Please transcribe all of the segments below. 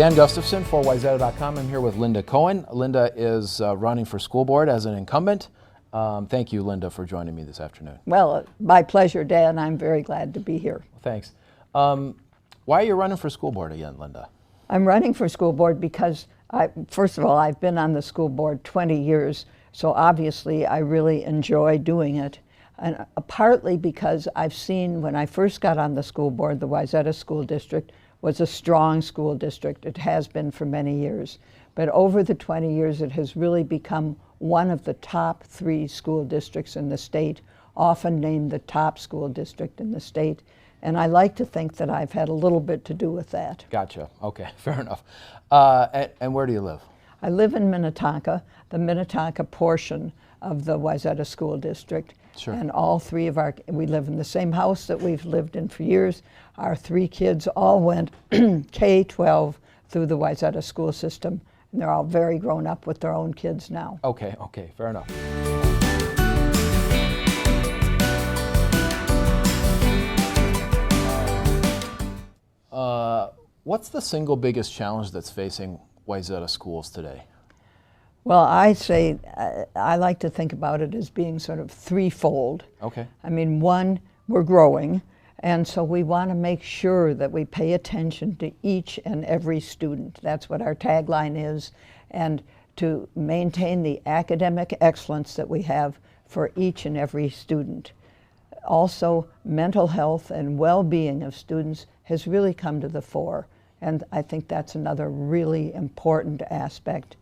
Dan Gustafson for Wayzata.com. I'm here with Linda Cohen. Linda is running for school board as an incumbent. Thank you, Linda, for joining me this afternoon. Well, my pleasure, Dan. I'm very glad to be here. Thanks. Why are you running for school board again, Linda? I'm running for school board because, first of all, I've been on the school board 20 years, so obviously I really enjoy doing it. And partly because I've seen, when I first got on the school board, the Wayzata School District was a strong school district. It has been for many years. But over the 20 years, it has really become one of the top 3 school districts in the state, often named the top school district in the state. And I like to think that I've had a little bit to do with that. Gotcha. Okay, fair enough. And where do you live? I live in Minnetonka, the Minnetonka portion of the Wayzata School District. Sure. And all 3 of we live in the same house that we've lived in for years. Our 3 kids all went K-12 through the Wayzata school system, and they're all very grown up with their own kids now. Okay, fair enough. What's the single biggest challenge that's facing Wayzata schools today? Well, I say, I like to think about it as being sort of threefold. Okay. I mean, one, we're growing, and so we want to make sure that we pay attention to each and every student. That's what our tagline is, and to maintain the academic excellence that we have for each and every student. Also, mental health and well-being of students has really come to the fore, and I think that's another really important aspect.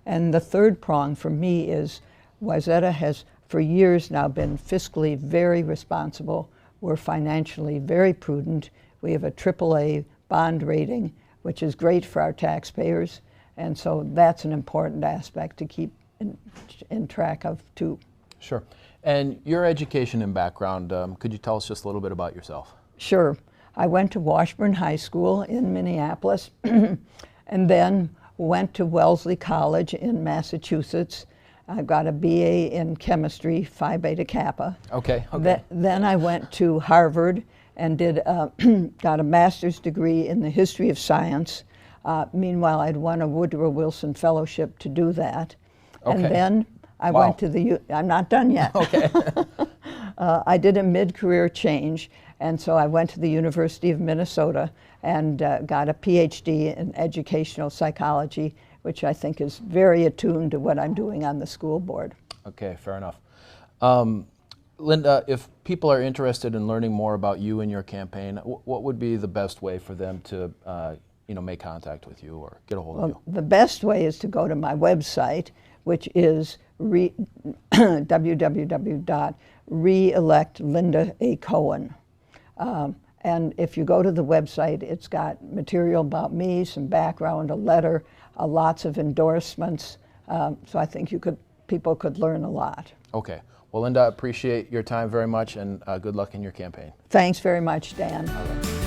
And the third prong for me is Wayzata has for years now been fiscally very responsible. We're financially very prudent. We have a AAA bond rating, which is great for our taxpayers. And so that's an important aspect to keep in track of too. Sure. And your education and background, could you tell us just a little bit about yourself? Sure. I went to Washburn High School in Minneapolis and then went to Wellesley College in Massachusetts. I got a BA in chemistry, Phi Beta Kappa. Okay. Then I went to Harvard and got a master's degree in the history of science. Meanwhile, I'd won a Woodrow Wilson Fellowship to do that. Okay. And then I went to I'm not done yet. Okay. I did a mid-career change, and so I went to the University of Minnesota and got a PhD in educational psychology, which I think is very attuned to what I'm doing on the school board. Okay, fair enough. Linda, if people are interested in learning more about you and your campaign, what would be the best way for them to make contact with you or get a hold of you? The best way is to go to my website, which is www.reelectlindacohen. And if you go to the website, it's got material about me, some background, a letter, lots of endorsements. So I think people could learn a lot. Okay. Well, Linda, I appreciate your time very much, and good luck in your campaign. Thanks very much, Dan. All right.